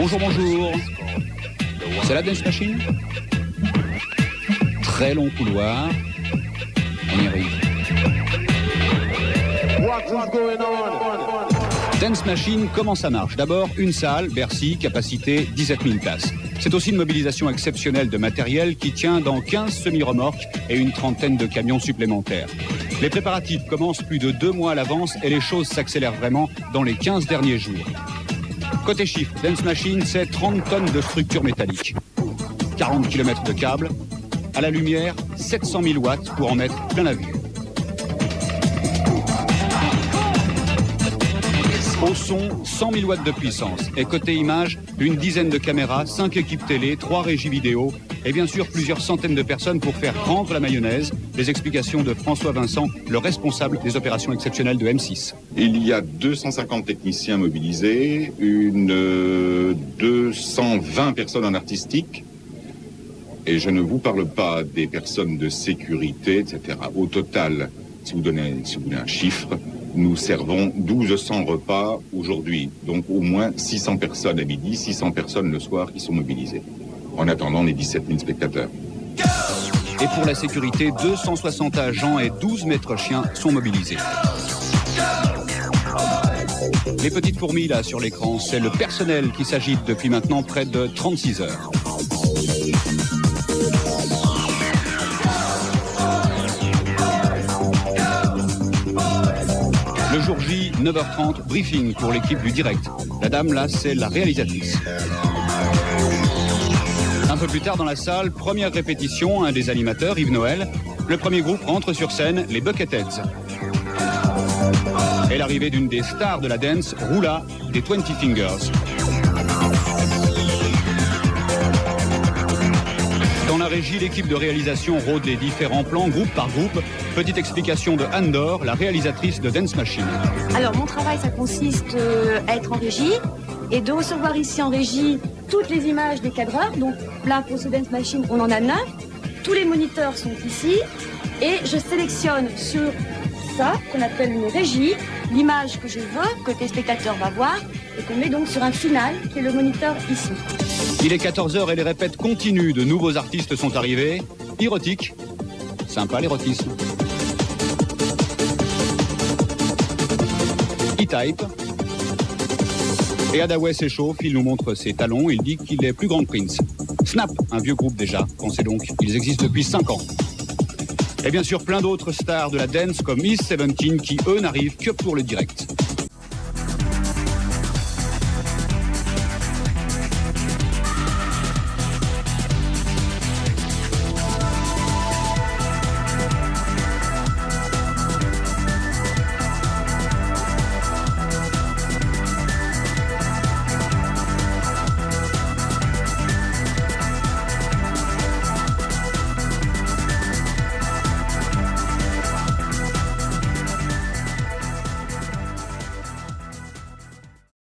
Bonjour, bonjour. C'est la Dance Machine. Très long couloir. On y arrive. Dance Machine, comment ça marche? D'abord, une salle, Bercy, capacité 17 000 places. C'est aussi une mobilisation exceptionnelle de matériel qui tient dans 15 semi-remorques et une trentaine de camions supplémentaires. Les préparatifs commencent plus de 2 mois à l'avance et les choses s'accélèrent vraiment dans les 15 derniers jours. Côté chiffre, Dance Machine, c'est 30 tonnes de structures métalliques, 40 km de câbles, à la lumière, 700 000 watts pour en mettre plein la vue. Au son, 100 000 watts de puissance. Et côté image, une dizaine de caméras, 5 équipes télé, 3 régies vidéo et bien sûr plusieurs centaines de personnes pour faire rendre la mayonnaise. Les explications de François Vincent, le responsable des opérations exceptionnelles de M6. Il y a 250 techniciens mobilisés, 220 personnes en artistique. Et je ne vous parle pas des personnes de sécurité, etc. Au total, si vous voulez un chiffre, nous servons 1200 repas aujourd'hui. Donc au moins 600 personnes à midi, 600 personnes le soir qui sont mobilisées. En attendant les 17 000 spectateurs. Et pour la sécurité, 260 agents et 12 maîtres chiens sont mobilisés. Les petites fourmis là sur l'écran, c'est le personnel qui s'agite depuis maintenant près de 36 heures. Le jour J, 9h30, briefing pour l'équipe du direct. La dame là, c'est la réalisatrice. Un peu plus tard dans la salle, première répétition, un des animateurs, Yves Noël. Le premier groupe rentre sur scène, les Bucketheads. Et l'arrivée d'une des stars de la dance, Roula, des 20 Fingers. Dans la régie, l'équipe de réalisation rôde les différents plans, groupe par groupe. Petite explication de Anne Dor, la réalisatrice de Dance Machine. Alors, mon travail, ça consiste à être en régie et de recevoir ici en régie toutes les images des cadreurs. Donc là, pour ce Dance Machine, on en a 9. Tous les moniteurs sont ici et je sélectionne sur ça, qu'on appelle une régie, l'image que je veux, que tes spectateurs vont voir et qu'on met donc sur un final qui est le moniteur ici. Il est 14h et les répètes continuent. De nouveaux artistes sont arrivés. Erotique. Sympa l'érotisme. E-Type. Et Hadaway s'échauffe, il nous montre ses talons, il dit qu'il est plus grand que Prince. Snap, un vieux groupe déjà, pensez donc, ils existent depuis 5 ans. Et bien sûr plein d'autres stars de la dance comme Miss 17 qui eux n'arrivent que pour le direct.